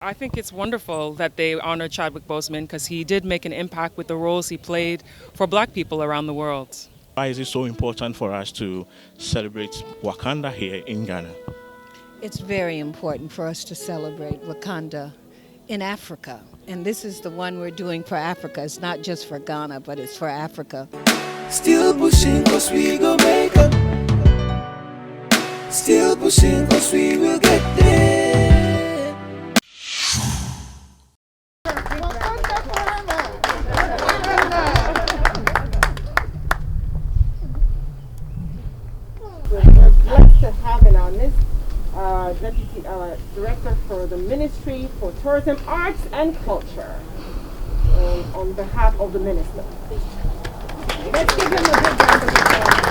I think it's wonderful that they honor Chadwick Boseman because he did make an impact with the roles he played for black people around the world. Why is it so important for us to celebrate Wakanda here in Ghana? It's very important for us to celebrate Wakanda in Africa. And this is the one we're doing for Africa. It's not just for Ghana, but it's for Africa. Still pushing cause we go make up. Still pushing cause we will get there. We're blessed to have in our midst Deputy Director for the Ministry for Tourism, Arts and Culture on behalf of the Minister. Let's give him a big round of applause.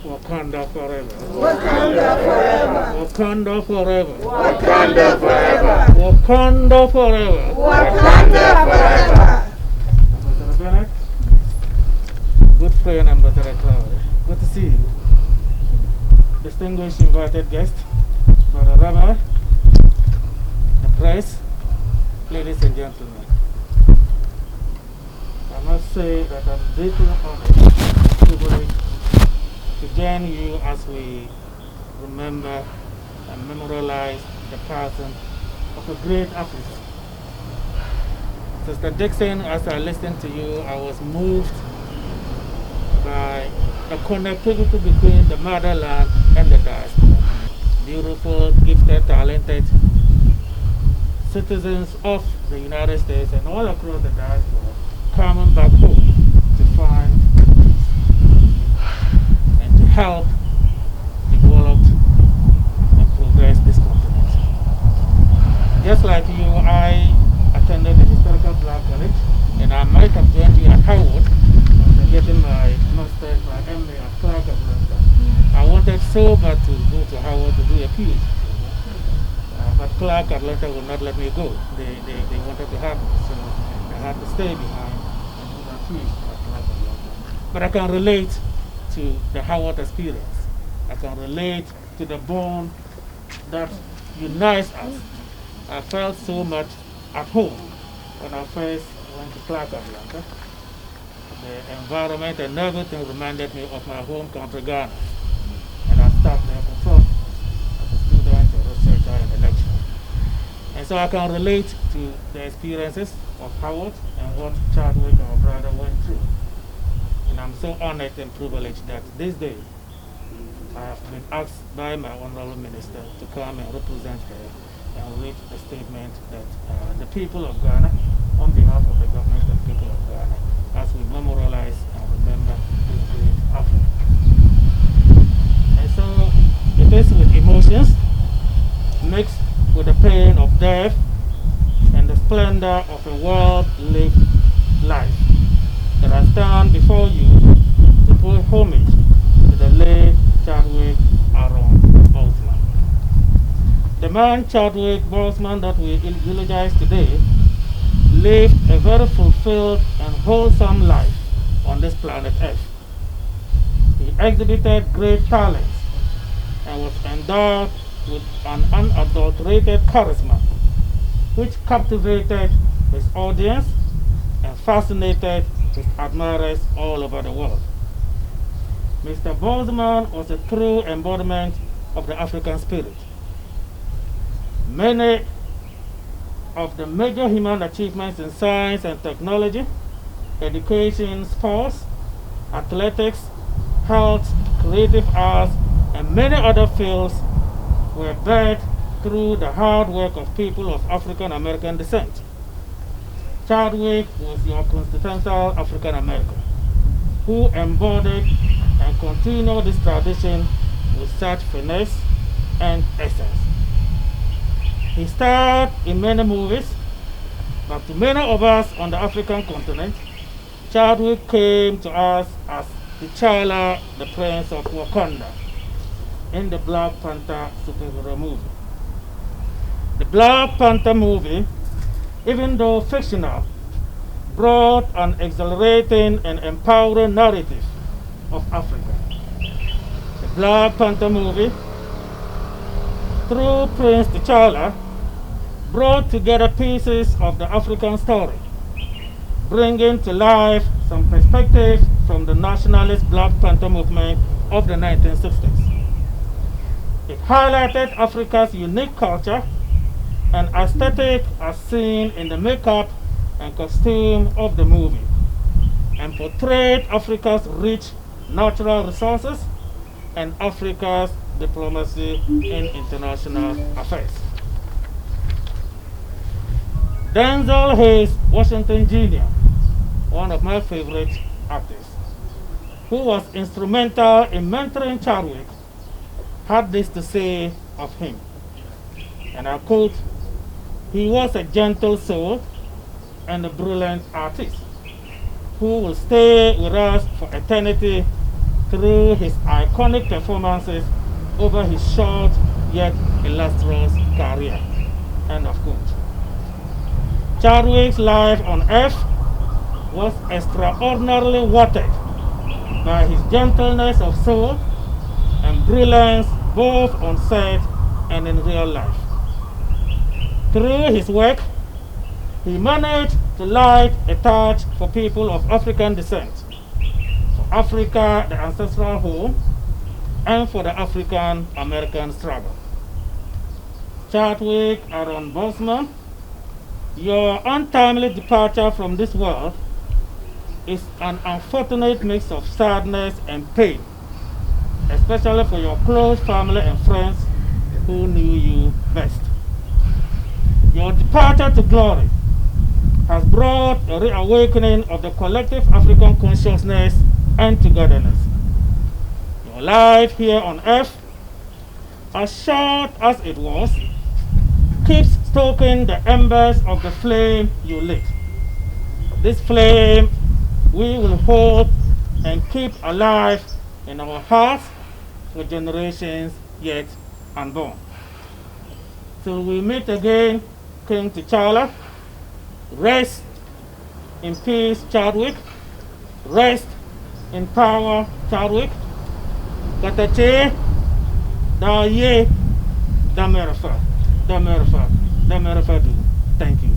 Wakanda forever. Wakanda forever. Wakanda forever. Wakanda forever. Wakanda forever. Wakanda forever. Ambassador Bennett, good friend Ambassador Cloud, good to see you. Distinguished invited guest, Brother Rabbi, the press, ladies and gentlemen. I must say that I'm deeply honored, privileged to join you as we remember and memorialize the passing of a great African. Sister Dixon, as I listened to you, I was moved by the connectivity between the motherland and the diaspora. Beautiful, gifted, talented citizens of the United States and all across the diaspora coming back home to find and to help develop and progress this continent. Just like you, I attended the historical Black College, and I might have joined you at Howard after getting my master's, my MA at Clark Atlanta. I wanted so bad to go to Howard to do a PhD, but Clark Atlanta would not let me go. They wanted to have me, so I had to stay behind and do my PhD at Clark Atlanta. But I can relate to the Howard experience. I can relate to the bond that unites us. I felt so much at home when I first went to Clark Atlanta. The environment and everything reminded me of my home country, Ghana. And I started there for fun as a student, a researcher, and a lecturer. And so I can relate to the experiences of Howard and what Chadwick, our brother, went through. And I'm so honored and privileged that this day I have been asked by my honorable minister to come and represent her and read the statement that the people of Ghana, on behalf of the government and people of Ghana, as we memorialize and remember this great Africa. And so it is with emotions mixed with the pain of death and the splendor of a well-lived life that I stand before you to pay homage to the late Chadwick Aaron Boseman. The man Chadwick Boseman that we eulogize today lived a very fulfilled and wholesome life on this planet Earth. He exhibited great talents and was endowed with an unadulterated charisma which captivated his audience and fascinated his admirers all over the world. Mr. Boseman was a true embodiment of the African spirit. Many of the major human achievements in science and technology, education, sports, athletics, health, creative arts, and many other fields were birthed through the hard work of people of African American descent. Chadwick was your quintessential African American who embodied and continued this tradition with such finesse and essence. He starred in many movies, but to many of us on the African continent, Chadwick came to us as T'Challa, the Prince of Wakanda, in the Black Panther superhero movie. The Black Panther movie, even though fictional, brought an exhilarating and empowering narrative of Africa. The Black Panther movie through Prince T'Challa, brought together pieces of the African story, bringing to life some perspectives from the nationalist Black Panther movement of the 1960s. It highlighted Africa's unique culture and aesthetic as seen in the makeup and costume of the movie, and portrayed Africa's rich natural resources and Africa's diplomacy in international affairs. Denzel Hayes Washington Jr., one of my favorite actors, who was instrumental in mentoring Chadwick, had this to say of him, and I quote, "He was a gentle soul and a brilliant artist who will stay with us for eternity through his iconic performances over his short yet illustrious career." End of quote. Chadwick's life on Earth was extraordinarily watered by his gentleness of soul and brilliance both on set and in real life. Through his work, he managed to light a torch for people of African descent, for Africa, the ancestral home, and for the African American struggle. Chadwick Aaron Boseman, your untimely departure from this world is an unfortunate mix of sadness and pain, especially for your close family and friends who knew you best. Your departure to glory has brought a reawakening of the collective African consciousness and togetherness. Your life here on Earth, as short as it was, keeps stoking the embers of the flame you lit. This flame we will hold and keep alive in our hearts for generations yet unborn. Till we meet again, King T'Challa, rest in peace, Chadwick. Rest in power, Chadwick. Katache, da ye, da merafa, da merafa, da merafa do. Thank you.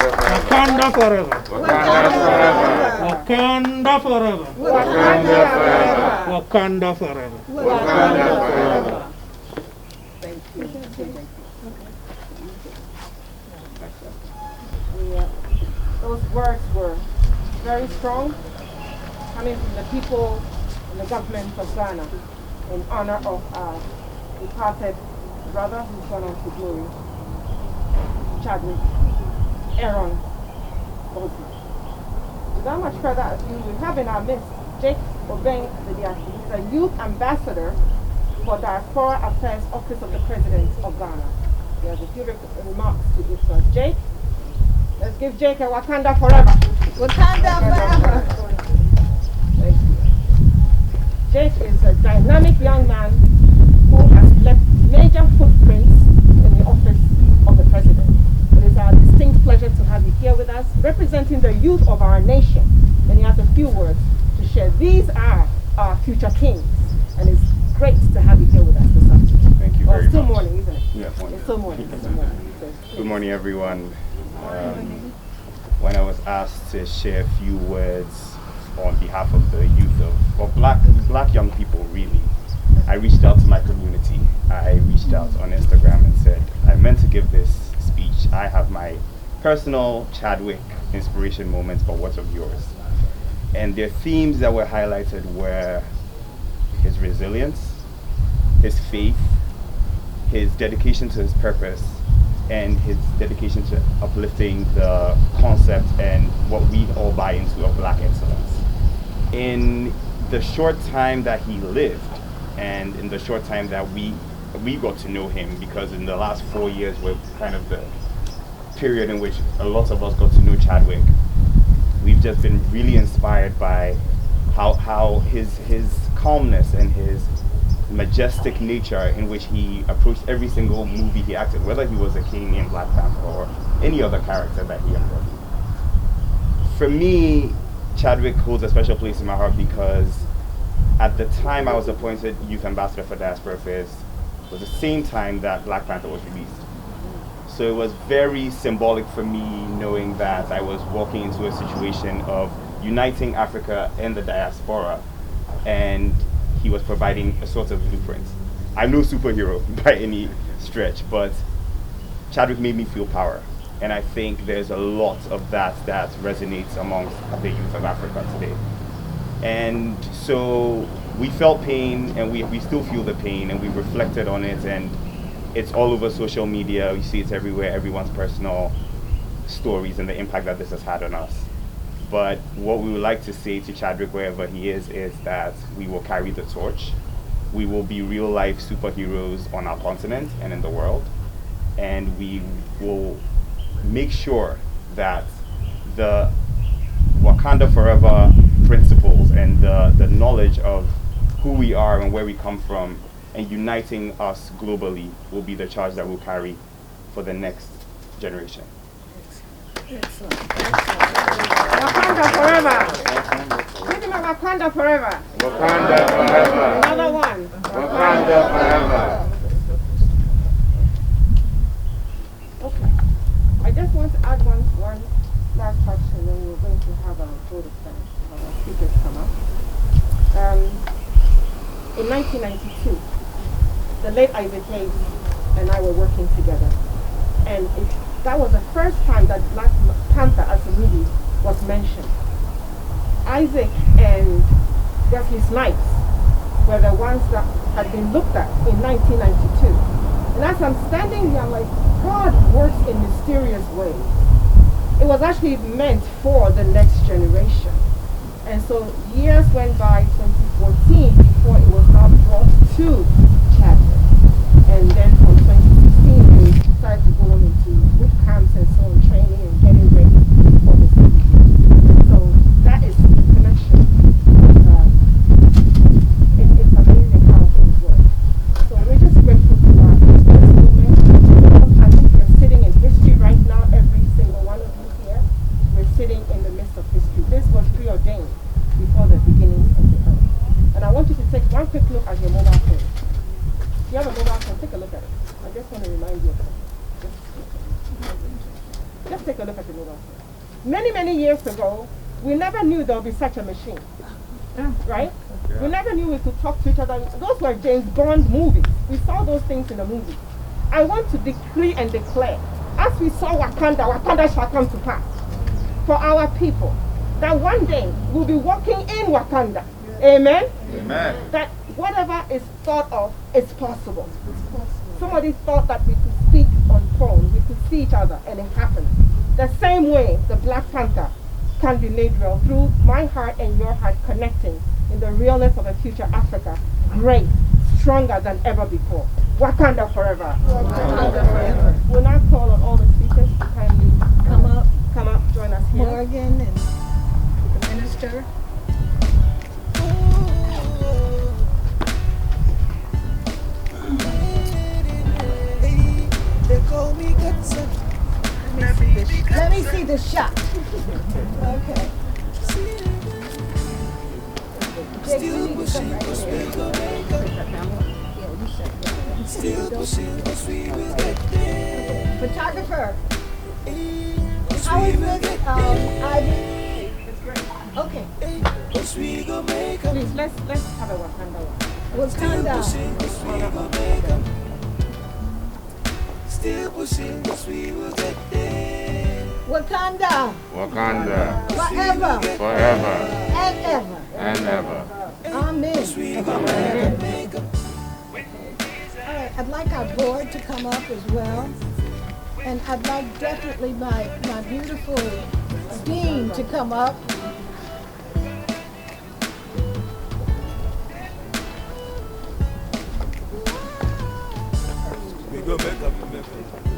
Wakanda forever. Wakanda forever. Wakanda forever. Wakanda forever. Thank you. Those words were very strong, coming from the people and the government of Ghana in honor of our departed brother who's gone on to glory, Chadwick Aaron Boseman. Without much further ado, we have in our midst Jake Obeng Bediako. He's a youth ambassador for Diaspora Affairs Office of the President of Ghana. He has a few remarks to give to us. Jake? Let's give Jake a Wakanda forever. Wakanda forever. Thank you. Jake is a dynamic young man who has left major footprints in the office of the president. It is our distinct pleasure to have you here with us, representing the youth of our nation. And he has a few words to share. These are our future kings, and it's great to have you here with us this afternoon. Thank you very It's still much. morning, isn't it? Yeah, morning. It's still morning. It's still morning. Good morning, everyone. When I was asked to share a few words on behalf of the youth of black young people, really, I reached out to my community. I reached out on Instagram and said, I meant to give this speech. I have my personal Chadwick inspiration moments, but what of yours? And the themes that were highlighted were his resilience, his faith, his dedication to his purpose, and his dedication to uplifting the concept and what we all buy into of black excellence. In the short time that he lived, and in the short time that we got to know him, because in the last 4 years were kind of the period in which a lot of us got to know Chadwick, we've just been really inspired by how his calmness and his majestic nature in which he approached every single movie he acted, whether he was a king in Black Panther or any other character that he embodied. For me, Chadwick holds a special place in my heart because at the time I was appointed Youth Ambassador for Diaspora Affairs, was the same time that Black Panther was released. So it was very symbolic for me knowing that I was walking into a situation of uniting Africa and the diaspora, and he was providing a sort of blueprint. I'm no superhero by any stretch, but Chadwick made me feel power. And I think there's a lot of that resonates amongst the youth of Africa today. And so we felt pain, and we still feel the pain, and we reflected on it, and it's all over social media. We see it everywhere, everyone's personal stories and the impact that this has had on us. But what we would like to say to Chadwick, wherever he is that we will carry the torch. We will be real life superheroes on our continent and in the world. And we will make sure that the Wakanda Forever principles and the knowledge of who we are and where we come from and uniting us globally will be the charge that we'll carry for the next generation. Excellent. Wakanda forever. Give him a Wakanda forever. Wakanda forever. Another one. Wakanda forever. Okay. I just want to add one last question, and we're going to have a vote of thanks to our speakers come up. In 1992, the late Isaac Hayes and I were working together, and that was the first time that Black Panther as a movie was mentioned. Isaac and Wesley Snipes were the ones that had been looked at in 1992. And as I'm standing here, I'm like, God works in mysterious ways. It was actually meant for the next generation. And so years went by, 2014, before it was now brought to Chadwick. And then from 2016, we started to go into boot camps and so on, training and getting ready for this movie. So that is the connection. It's amazing how things work. So we're just grateful to our this moment. I think we're sitting in history right now, every single one of you here. We're sitting in the midst of history. This was preordained before the beginning of the earth. And I want you to take one quick look at your mobile phone. If you have a mobile phone, take a look at it. I just want to remind you of something. Just take a look at your mobile phone. Many, many years ago, we never knew there would be such a machine. Right? We never knew we could talk to each other. Those were James Bond movies. We saw those things in the movies. I want to decree and declare, as we saw Wakanda, Wakanda shall come to pass for our people, that one day we'll be walking in Wakanda. Amen? Amen. That whatever is thought of is possible. Somebody thought that we could speak on phone, we could see each other, and it happened. The same way the Black Panther can be made real through my heart and your heart connecting in the realness of a future Africa, great, stronger than ever before. Wakanda forever. Wakanda forever. We'll now call on all the speakers to kindly come up, join us here. Morgan and the minister. They call me Godson. Let me see the shot. Okay. Jake, you need to come right here. Still pushing, cause we will get there. Photographer. How is this, Ivy? It's great. Okay. Cause we gon' make 'em. Please, let's have a Wakanda one. Wakanda. Cause we gon' make 'em. Still pushing, cause we will get there. Wakanda. Wakanda Forever. forever And ever. and ever. Amen. We gon' make 'em. All right, I'd like our board to come up as well. And I'd like definitely my beautiful dean to come up. We gon' make 'em.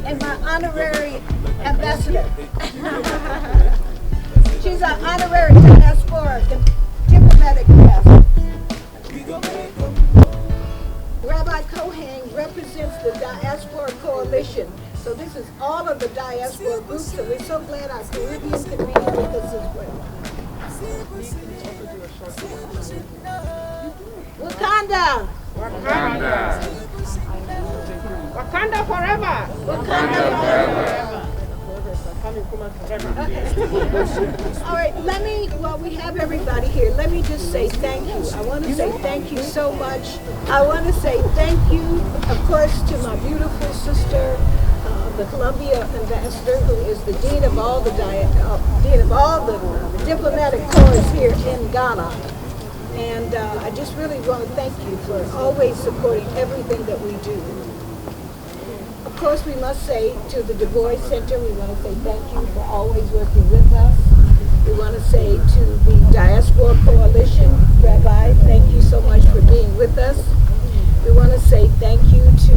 And my honorary ambassador. She's our honorary diaspora, diplomatic ambassador. We gon' make 'em. Rabbi Kohen represents the Diaspora Coalition. So this is all of the diaspora groups, and we're so glad our Caribbean can be here with us as well. Wakanda! Wakanda. Wakanda forever. Wakanda forever. All right, while we have everybody here, let me just say thank you. I want to say thank you so much. I want to say thank you, of course, to my beautiful sister, the Columbia ambassador, who is the dean of all the diplomatic corps here in Ghana. And I just really want to thank you for always supporting everything that we do. Of course, we must say to the Du Bois Center, we want to say thank you for always working with us. We want to say to the Diaspora Coalition, Rabbi, thank you so much for being with us. We want to say thank you to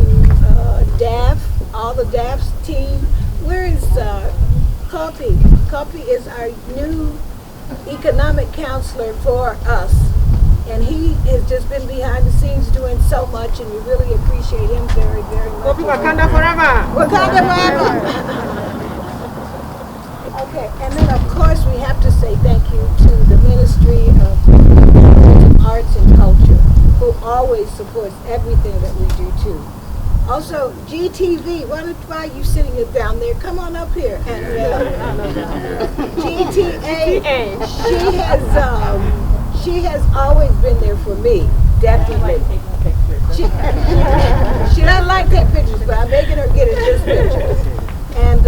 DAF, all the DAF's team. Where is Kopi? Kopi is our new economic counselor for us. And he has just been behind the scenes doing so much, and we really appreciate him very, very much. Kopi Wakanda forever. Wakanda forever. Okay, and then of course we have to say thank you to the Ministry of Arts and Culture, who always supports everything that we do too. Also, GTV, why are you sitting down there? Come on up here. And GTA, she has always been there for me, definitely. She doesn't like that pictures, but I'm making her get in this picture. And,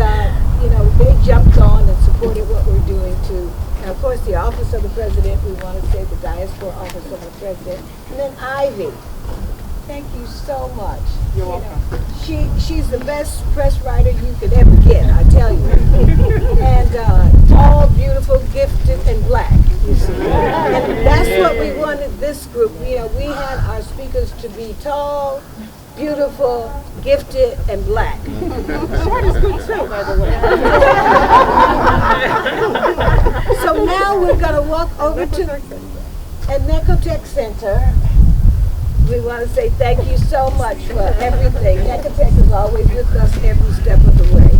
they jumped on and supported what we're doing too. And of course, the Office of the President, we want to say the Diaspora Office of the President. And then Ivy, thank you so much. You're welcome. She's the best press writer you could ever get, I tell you. And tall, beautiful, gifted, and black, you see. And that's what we wanted this group. We had our speakers to be tall, beautiful, gifted, and black. Short is good too, by the way. So now we're going to walk over to Necotech Center. We want to say thank you so much for everything. Necotech is always with us every step of the way.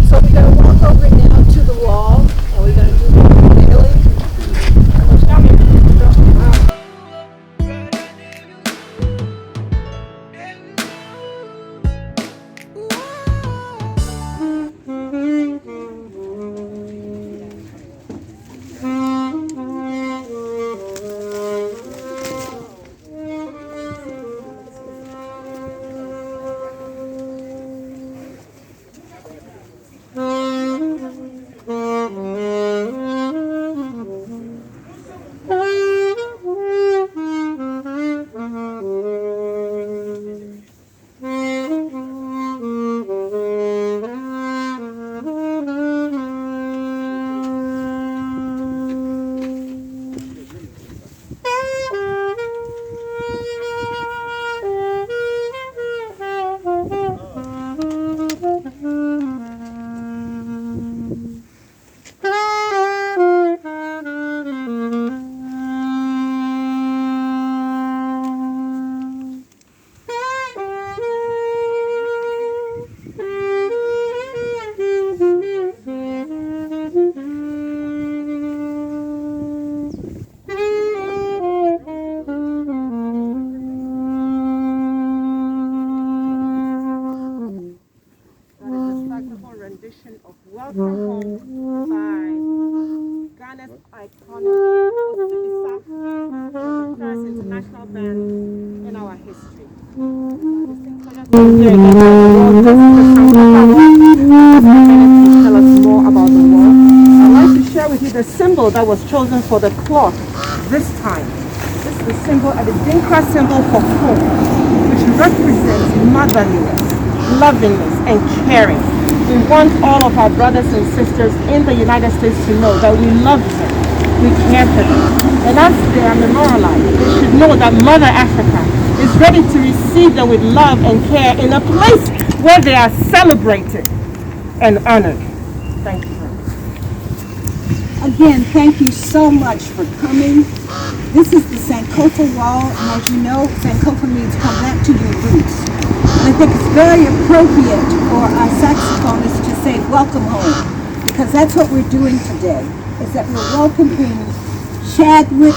So we're going to walk over now to the wall, and we're going to do the unveiling. Of Welcome Home by Ghana's iconic the first international band in our history. Tell us more about the work. I'd like to share with you the symbol that was chosen for the cloth this time. This is the symbol, the Dinka symbol for home, which represents motherliness, lovingness, and caring. We want all of our brothers and sisters in the United States to know that we love them, we care for them. And as they are memorialized, they should know that Mother Africa is ready to receive them with love and care in a place where they are celebrated and honored. Thank you. Again, thank you so much for coming. This is the Sankofa Wall, and as you know, Sankofa means come back to your roots. And I think it's very appropriate for our saxophonists to say welcome home, because that's what we're doing today, is that we're welcoming Chadwick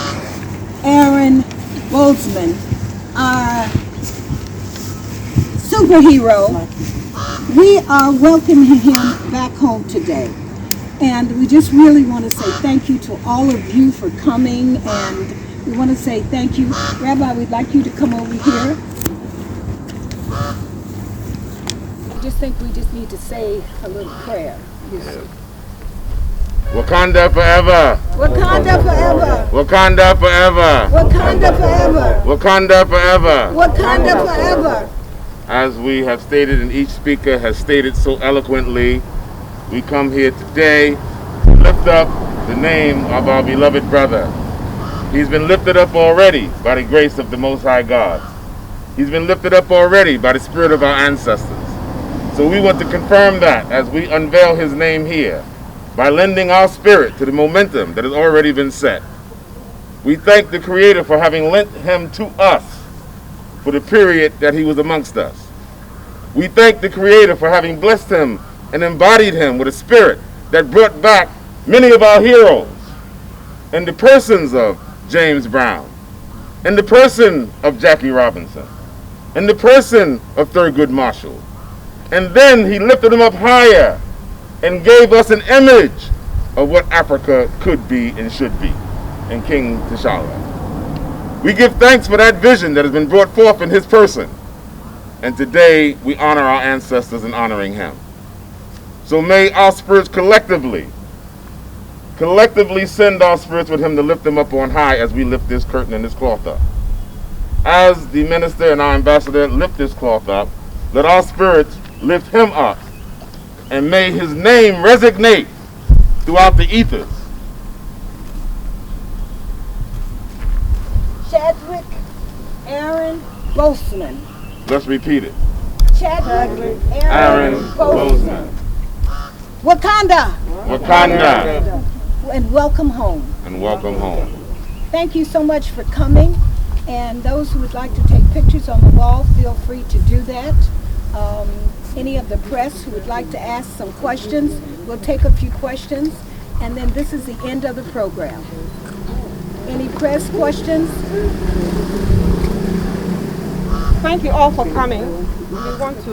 Aaron Boseman, our superhero, we are welcoming him back home today. And we just really want to say thank you to all of you for coming, and we want to say thank you. Rabbi, we'd like you to come over here. I just think we just need to say a little prayer. Wakanda forever. Wakanda forever. Wakanda forever. Wakanda forever. Wakanda forever. Wakanda forever. As we have stated and each speaker has stated so eloquently, we come here today to lift up the name of our beloved brother. He's been lifted up already by the grace of the Most High God. He's been lifted up already by the spirit of our ancestors. So we want to confirm that as we unveil his name here, by lending our spirit to the momentum that has already been set. We thank the Creator for having lent him to us for the period that he was amongst us. We thank the Creator for having blessed him and embodied him with a spirit that brought back many of our heroes in the persons of James Brown, in the person of Jackie Robinson, in the person of Thurgood Marshall. And then he lifted him up higher and gave us an image of what Africa could be and should be in King T'Challa. We give thanks for that vision that has been brought forth in his person. And today we honor our ancestors in honoring him. So may our spirits collectively send our spirits with him to lift them up on high as we lift this curtain and this cloth up. As the minister and our ambassador lift this cloth up, let our spirits lift him up. And may his name resonate throughout the ethers. Chadwick Aaron Boseman. Let's repeat it. Chadwick Aaron Aaron Boseman. Wakanda. Wakanda. And welcome home. And welcome home. Thank you so much for coming. And those who would like to take pictures on the wall, feel free to do that. Any of the press who would like to ask some questions, we'll take a few questions, and then this is the end of the program. Any press questions? Thank you all for coming. We want to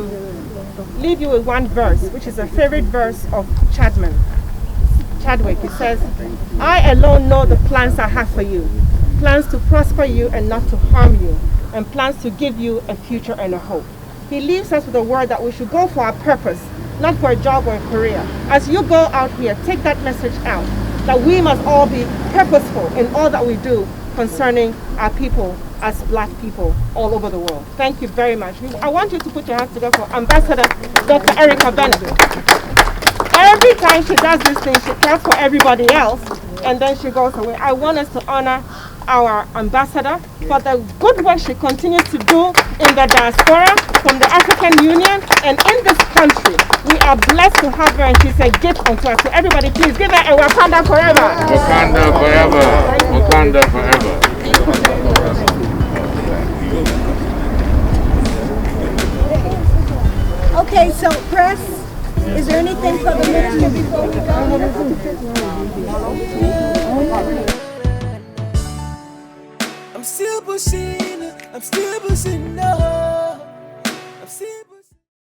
leave you with one verse, which is a favorite verse of Chadwick. It says, "I alone know the plans I have for you, plans to prosper you and not to harm you, and plans to give you a future and a hope." He leaves us with a word that we should go for our purpose, not for a job or a career. As you go out here, take that message out, that we must all be purposeful in all that we do concerning our people as Black people all over the world. Thank you very much. I want you to put your hands together for Ambassador Dr. Erica Bennett. Every time she does this thing, she claps for everybody else, and then she goes away. I want us to honor our ambassador for the good work she continues to do in the diaspora, from the African Union, and in this country. We are blessed to have her, and she's a gift unto us. So everybody, please give her a Wakanda forever. Wakanda forever. Wakanda forever. Okay, so press, is there anything for the minister before we go? I'm still pushing, I'm still pushing, no.